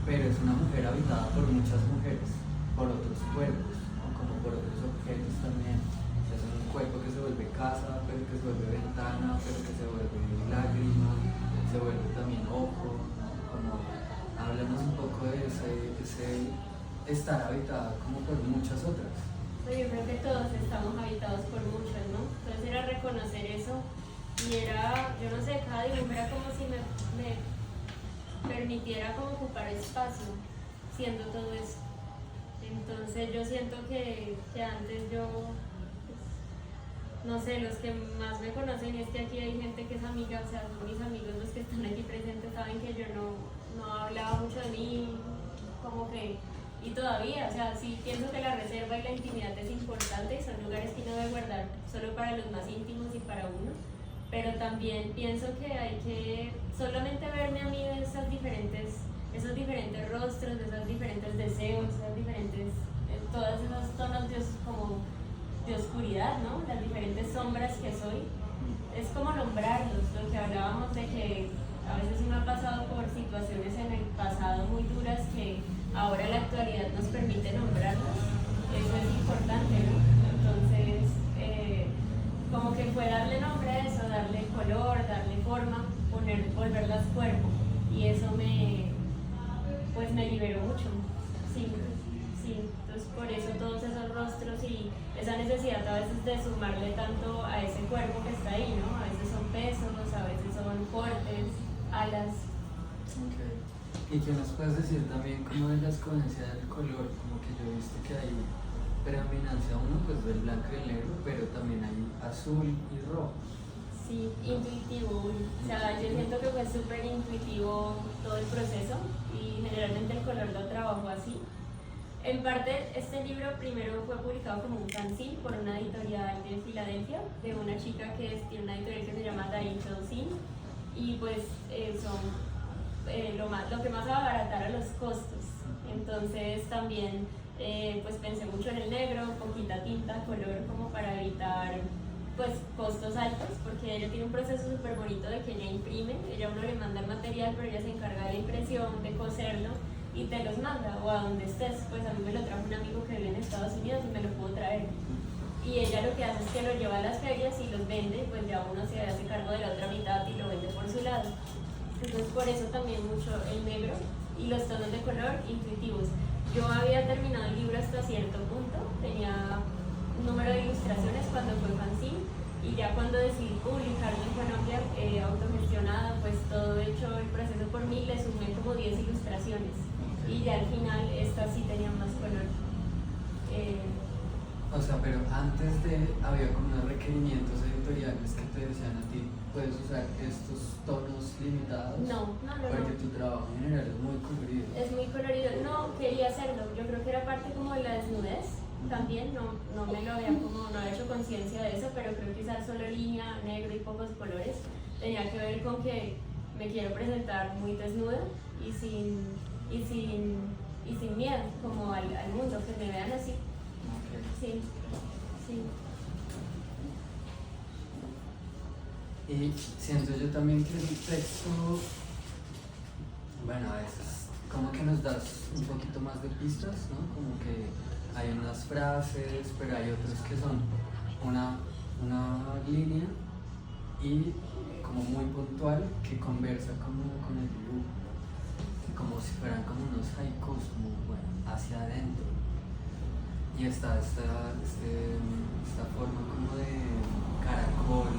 pero es una mujer habitada por muchas mujeres, por otros cuerpos, ¿no? Como por otros objetos también. Es un cuerpo que se vuelve casa, pero que se vuelve ventana, pero que se vuelve lágrima, se vuelve también ojo, ¿no? Como háblanos un poco de ese estar habitada como por muchas otras. Pues yo creo que todos estamos habitados por muchos, ¿no? Entonces era reconocer eso y era, yo no sé, cada dibujo era como si me permitiera como ocupar espacio siendo todo eso. Entonces yo siento que antes yo, pues, no sé, los que más me conocen, y es que aquí hay gente que es amiga, o sea, son mis amigos los que están aquí presentes, saben que yo no hablaba mucho de mí, como que, y todavía, o sea, sí pienso que la reserva y la intimidad es importante y son lugares que uno debe guardar solo para los más íntimos y para uno, pero también pienso que hay que solamente verme a mí de esos diferentes rostros, de esos diferentes deseos, esas diferentes, todos esos tonos como de oscuridad, ¿no? Las diferentes sombras que soy, es como nombrarlos, lo que hablábamos de que a veces uno ha pasado por situaciones en el pasado muy duras que ahora la actualidad nos permite nombrarlas, eso es importante, ¿no? Entonces, como que fue darle nombre a eso, darle color, darle forma, volverlas cuerpo, y eso me liberó mucho, sí, entonces por eso todos esos rostros y esa necesidad a veces de sumarle tanto a ese cuerpo que está ahí, ¿no? A veces son pesos, a veces son cortes, alas. Okay. ¿Y qué nos puedes decir también como de la escogencia del color? Como que yo he visto que hay predominancia uno pues del blanco y el negro, pero también hay azul y rojo. Sí, intuitivo, o sea, yo siento que fue súper intuitivo todo el proceso y generalmente el color lo trabajo así. En parte, este libro primero fue publicado como un fanzine por una editorial de Filadelfia, de una chica que tiene una editorial que se llama Dainton Sin, y pues lo que más va a abaratar a los costos. Entonces también pues pensé mucho en el negro, poquita tinta, color, como para evitar pues costos altos, porque ella tiene un proceso súper bonito de que ella imprime, ella a uno le manda el material, pero ella se encarga de la impresión, de coserlo y te los manda o a donde estés. Pues a mí me lo trajo un amigo que vive en Estados Unidos y me lo pudo traer, y ella lo que hace es que lo lleva a las ferias y los vende, pues ya uno se hace cargo de la otra mitad y lo vende por su lado. Entonces por eso también mucho el negro y los tonos de color intuitivos. Yo había terminado el libro hasta cierto punto, tenía un número de ilustraciones cuando fue fanzine, y ya cuando decidí publicarlo en Colombia, autogestionado, pues todo hecho el proceso por mí, le sumé como 10 ilustraciones, y ya al final estas sí tenían más color. O sea, pero antes había como unos requerimientos editoriales que te decían a ti, puedes usar estos tonos limitados. No. Porque tu trabajo en general es muy colorido. Es muy colorido, no quería hacerlo, yo creo que era parte como de la desnudez. También no me lo había no había hecho conciencia de eso, pero creo que usar solo línea, negro y pocos colores tenía que ver con que me quiero presentar muy desnuda y sin miedo, como al mundo, que me vean así. Okay. Sí. Y siento yo también que el texto, bueno, a veces como que nos das un poquito más de pistas, ¿no? Como que hay unas frases, pero hay otras que son una línea y como muy puntual que conversa como con el dibujo, como si fueran como unos haikus, como bueno, hacia adentro. Y está esta forma como de caracol,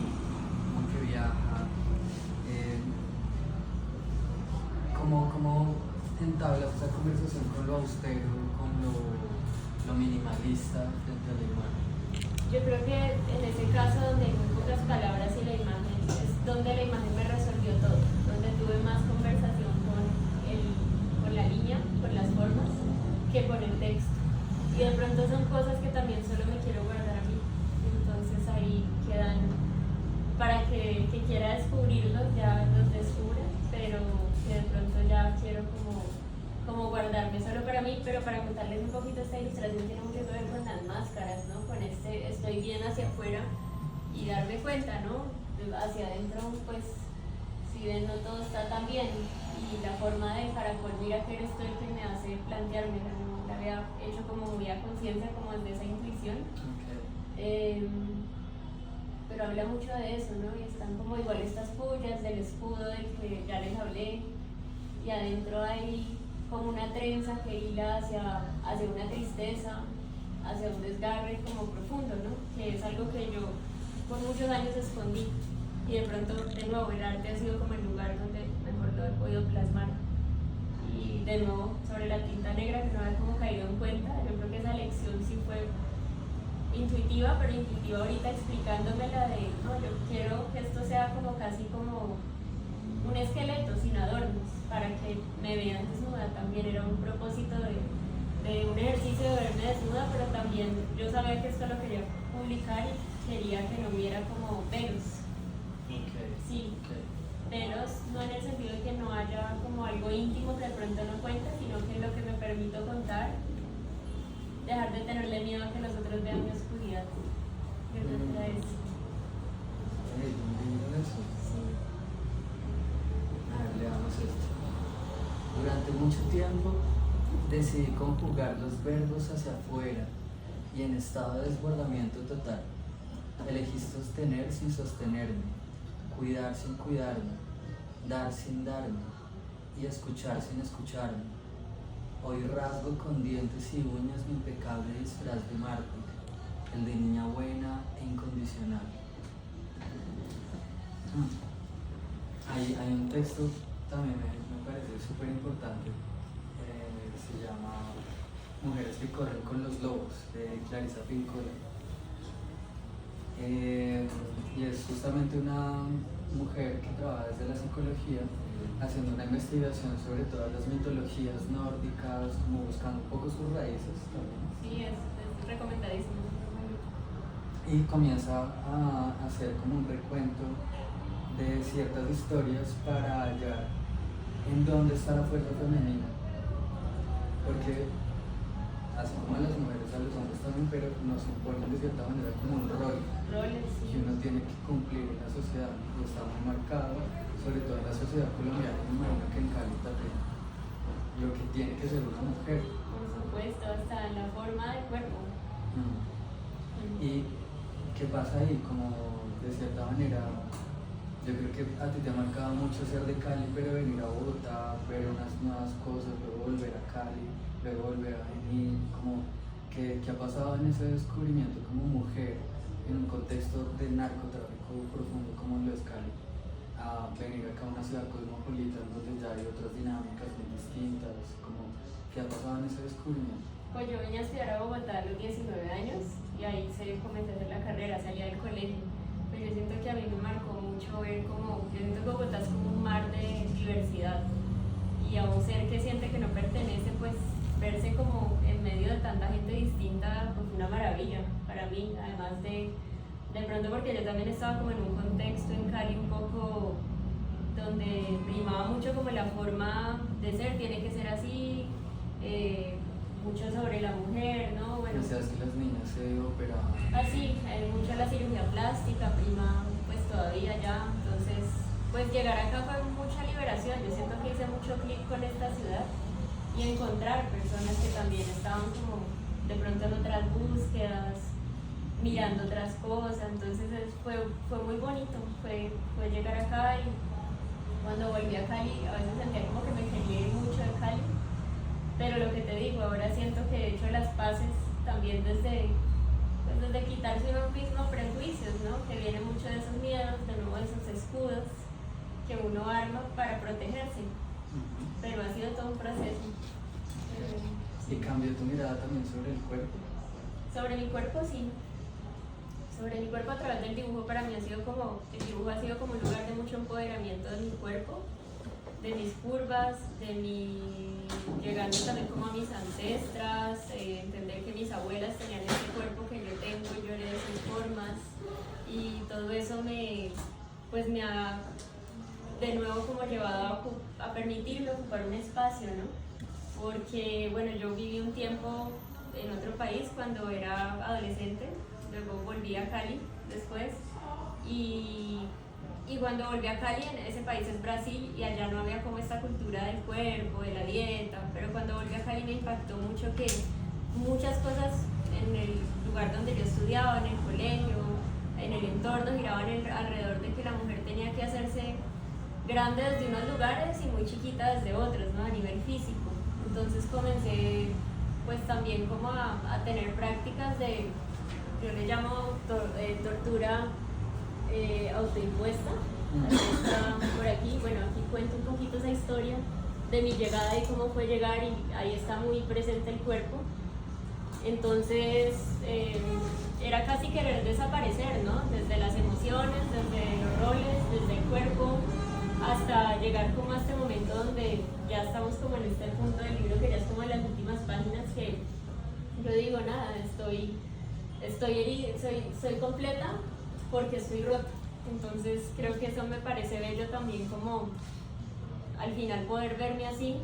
como que viaja, como entabla esta conversación con lo austero, con lo minimalista frente a la imagen. Yo creo que en ese caso donde hay muy pocas palabras y la imagen es donde la imagen me resolvió todo, donde tuve más conversación con la línea, con las formas, que con el texto. Y de pronto son cosas que también solo me quiero guardar a mí. Entonces ahí quedan, para que quiera descubrirlos ya los descubra, pero que de pronto ya quiero como guardarme solo para mí, pero para contarles un poquito, esta ilustración tiene mucho que ver con las máscaras, ¿no? Con estoy bien hacia afuera y darme cuenta, ¿no? Hacia adentro, pues, si ven, no todo está tan bien. Y la forma de caracol, mira que eres tú el que me hace plantearme, no la había hecho como muy a conciencia, como desde esa intuición. Okay. Pero habla mucho de eso, ¿no? Y están como igual estas pullas del escudo del que ya les hablé, y adentro hay como una trenza que hila hacia una tristeza, hacia un desgarre como profundo, ¿no? Que es algo que yo por muchos años escondí, y de pronto, de nuevo, el arte ha sido como el lugar donde mejor lo he podido plasmar. Y de nuevo, sobre la tinta negra, que no había como caído en cuenta, yo creo que esa lección sí fue intuitiva, pero intuitiva ahorita explicándome la de, no, yo quiero que esto sea como casi como un esqueleto sin adornos, para que me vean desnuda. También era un propósito de un ejercicio de verme desnuda, pero también yo sabía que esto lo quería publicar y quería que no hubiera como velos. Okay. Sí, Okay. velos no en el sentido de que no haya como algo íntimo que de pronto no cuente, sino que lo que me permito contar, dejar de tenerle miedo a que los otros vean mi oscuridad. Yo creo que era eso. Eso. Sí. A ver, leamos esto. Durante mucho tiempo decidí conjugar los verbos hacia afuera y en estado de desbordamiento total. Elegí sostener sin sostenerme, cuidar sin cuidarme, dar sin darme y escuchar sin escucharme. Hoy rasgo con dientes y uñas mi impecable disfraz de mártir, el de niña buena e incondicional. Hay un texto también me parece súper importante, se llama Mujeres que corren con los lobos, de Clarissa Pinkola. Y es justamente una mujer que trabaja desde la psicología, haciendo una investigación sobre todas las mitologías nórdicas, como buscando un poco sus raíces también. Sí, es recomendadísimo. Y comienza a hacer como un recuento de ciertas historias para hallar en dónde está la fuerza femenina. Porque así como a las mujeres, a los hombres también, pero nos imponen de cierta manera como un rol Roles, sí. que uno tiene que cumplir en la sociedad, y está muy marcado, sobre todo en la sociedad colombiana, me imagino que en Cali también, lo que tiene que ser una mujer. Por supuesto, hasta en la forma del cuerpo. ¿Y qué pasa ahí? Como de cierta manera, yo creo que a ti te ha marcado mucho ser de Cali, pero venir a Bogotá, ver unas nuevas cosas, luego volver a Cali, luego volver a venir, como ¿qué ha pasado en ese descubrimiento como mujer en un contexto de narcotráfico profundo como lo es Cali, a venir acá a una ciudad cosmopolita donde ya hay otras dinámicas muy distintas? Como, ¿qué ha pasado en ese descubrimiento? Pues yo venía a estudiar a Bogotá a los 19 años y ahí comencé a hacer la carrera, salía del colegio. Pero yo siento que a mí me marcó mucho ver como, yo siento que Bogotá es como un mar de diversidad, y a un ser que siente que no pertenece, pues verse como en medio de tanta gente distinta, pues una maravilla para mí, además de pronto porque yo también estaba como en un contexto en Cali un poco donde primaba mucho como la forma de ser, tiene que ser así, mucho sobre la mujer, ¿no? Bueno, O sea, que las niñas se operaban. así, mucho la cirugía plástica, prima pues todavía ya. Entonces, pues llegar acá fue mucha liberación. Yo siento que hice mucho clic con esta ciudad y encontrar personas que también estaban como de pronto en otras búsquedas, mirando otras cosas. Entonces fue muy bonito, fue llegar acá. Y cuando volví a Cali a veces sentía como que me quería ir mucho de Cali, pero lo que te digo, ahora siento que he hecho las paces también desde quitarse uno mismo prejuicios, ¿no? Que viene mucho de esos miedos, de nuevo de esos escudos que uno arma para protegerse, pero ha sido todo un proceso. ¿Y cambió tu mirada también sobre el cuerpo? Sobre mi cuerpo, sí. Sobre mi cuerpo a través del dibujo. Para mí el dibujo ha sido como un lugar de mucho empoderamiento de mi cuerpo, de mis curvas, llegando también como a mis ancestras, entender que mis abuelas tenían ese cuerpo que yo tengo, yo heredé sus formas, y todo eso me ha de nuevo como llevado a permitirme ocupar un espacio, ¿no? Porque, bueno, yo viví un tiempo en otro país cuando era adolescente, luego volví a Cali después, y cuando volví a Cali, en ese país es Brasil, y allá no había como esta cultura del cuerpo, de la dieta, pero cuando volví a Cali me impactó mucho que muchas cosas en el lugar donde yo estudiaba, en el colegio, en el entorno, giraban alrededor de que la mujer tenía que hacerse grande desde unos lugares y muy chiquita desde otros, ¿no? A nivel físico. Entonces comencé pues también como a tener prácticas yo le llamo tortura autoimpuesta. Está por aquí, bueno, aquí cuento un poquito esa historia de mi llegada y cómo fue llegar, y ahí está muy presente el cuerpo. Entonces era casi querer desaparecer, ¿no? Desde las emociones, desde los roles, desde el cuerpo, hasta llegar como a este momento donde ya estamos como en este punto del libro que ya es como en las últimas páginas, que yo digo, nada, estoy herida, soy completa porque estoy rota. Entonces creo que eso me parece bello también, como al final poder verme así,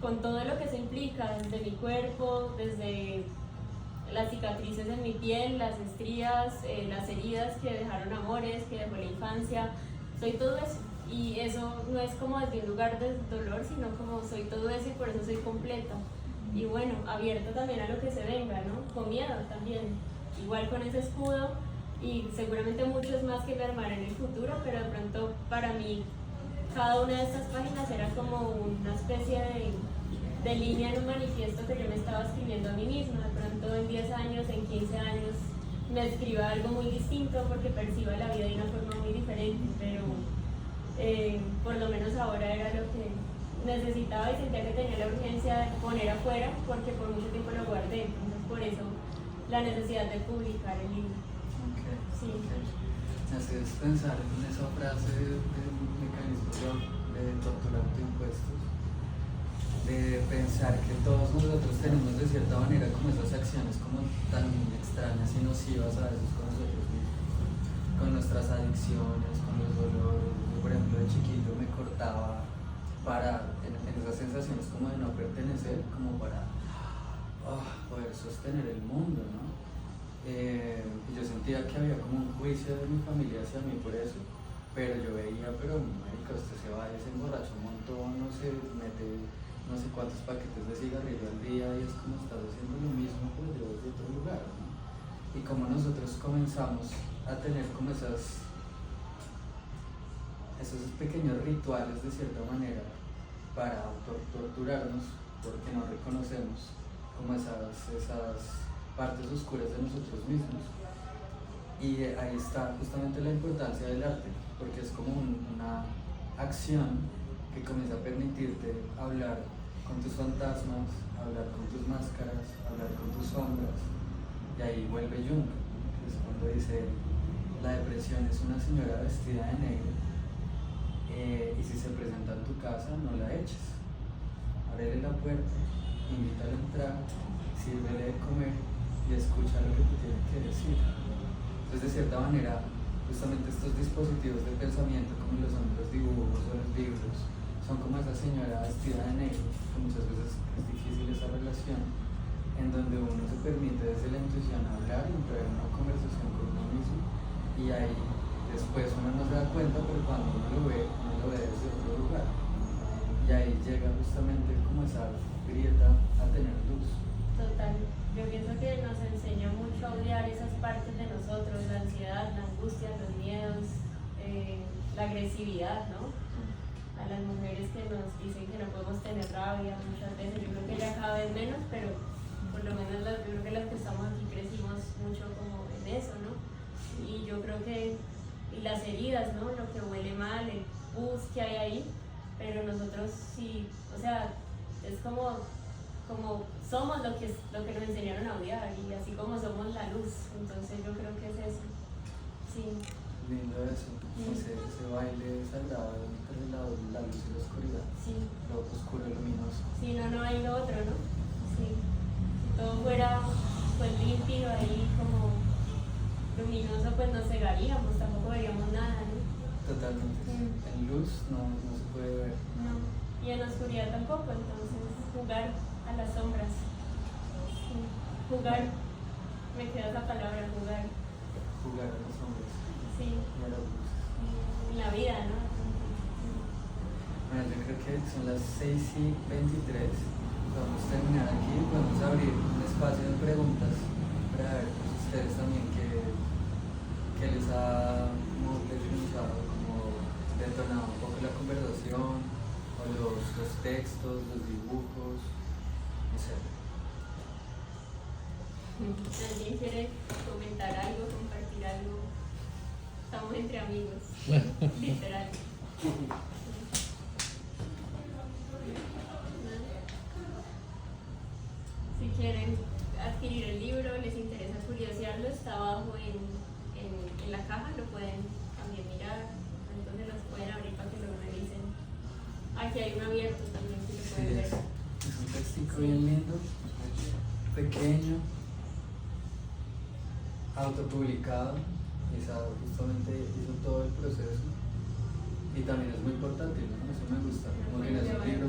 con todo lo que se implica, desde mi cuerpo, desde las cicatrices en mi piel, las estrías, las heridas que dejaron amores, que dejó la infancia, soy todo eso. Y eso no es como desde un lugar de dolor, sino como soy todo eso y por eso soy completa. Y bueno, abierta también a lo que se venga, ¿no? Con miedo también, igual con ese escudo, y seguramente muchos más que me armarán en el futuro, pero de pronto para mí cada una de estas páginas era como una especie de línea en un manifiesto que yo me estaba escribiendo a mí misma. De pronto en 10 años, en 15 años me escriba algo muy distinto porque perciba la vida de una forma muy diferente, pero por lo menos ahora era lo que necesitaba y sentía que tenía la urgencia de poner afuera, porque por mucho tiempo lo guardé. Entonces por eso la necesidad de publicar el libro. Okay. Sí. Okay. Me haces pensar en esa frase del mecanismo de tortura autoimpuestos, de pensar que todos nosotros tenemos de cierta manera como esas acciones como tan extrañas y nocivas a veces con nosotros mismos, con nuestras adicciones, con los dolores. Yo, por ejemplo, de chiquito me cortaba en esas sensaciones como de no pertenecer, como para poder sostener el mundo, ¿no? Y yo sentía que había como un juicio de mi familia hacia mí por eso, pero yo veía, pero marica, usted se va y se emborracha un montón, no se mete no sé cuántos paquetes de cigarrillo al día, y es como estás haciendo lo mismo pero yo desde otro lugar, ¿no? Y como nosotros comenzamos a tener como esos pequeños rituales de cierta manera para torturarnos porque no reconocemos como esas partes oscuras de nosotros mismos. Y ahí está justamente la importancia del arte, porque es como una acción que comienza a permitirte hablar con tus fantasmas, hablar con tus máscaras, hablar con tus sombras. Y ahí vuelve Jung, que es cuando dice: la depresión es una señora vestida de negro, y si se presenta en tu casa, no la eches. Ábrele la puerta, invítala a entrar, sírvele de comer y escucha lo que te tiene que decir. Entonces, de cierta manera, justamente estos dispositivos de pensamiento, como lo son los dibujos o los libros, son como esa señora vestida de negro, que muchas veces es difícil esa relación, en donde uno se permite desde la intuición hablar y entrar en una conversación con uno mismo, y ahí, de después uno no se da cuenta, pero cuando uno lo ve desde otro lugar. Y ahí llega justamente como esa grieta a tener luz. Total. Yo pienso que nos enseña mucho a odiar esas partes de nosotros, la ansiedad, la angustia, los miedos, la agresividad, ¿no? A las mujeres que nos dicen que no podemos tener rabia muchas veces, yo creo que ya cada vez menos, pero por lo menos yo creo que las que estamos aquí crecimos mucho como en eso, ¿no? Y yo creo que, y las heridas, ¿no? Lo que huele mal, el pus que hay ahí, pero nosotros sí, o sea, es como somos lo que nos enseñaron a odiar y así como somos la luz, entonces yo creo que es eso, sí. Lindo eso, ese baile sagrado entre la luz y la oscuridad, Sí. lo oscuro y luminoso. Sí, no hay lo otro, ¿no? Sí. Si todo fuera pues limpio ahí como luminoso, pues nos cegaríamos, tampoco veríamos nada, ¿no? Totalmente. En luz no se puede ver. No. Y en oscuridad tampoco, entonces jugar a las sombras. Sí. Jugar, me queda esa palabra, jugar. Jugar a los hombres Sí. y a la luz. En la vida, ¿no? Bueno, yo creo que son las 6:23. Vamos a terminar aquí. Podemos abrir un espacio de preguntas para ver pues, ustedes también que les ha como desmenuzado, como detonado un poco la conversación, o los textos, los dibujos, no sé. ¿Alguien quiere comentar algo, compartir algo? Estamos entre amigos, literal. Si quieren adquirir el libro, les interesa curiosearlo, está abajo en la caja, lo pueden también mirar, entonces los pueden abrir para que lo revisen. Aquí hay un abierto también, si lo pueden ver. Es un textico bien lindo, pequeño, autopublicado. Isa justamente hizo todo el proceso y también es muy portátil, ¿no? Eso me gusta, como que no es un libro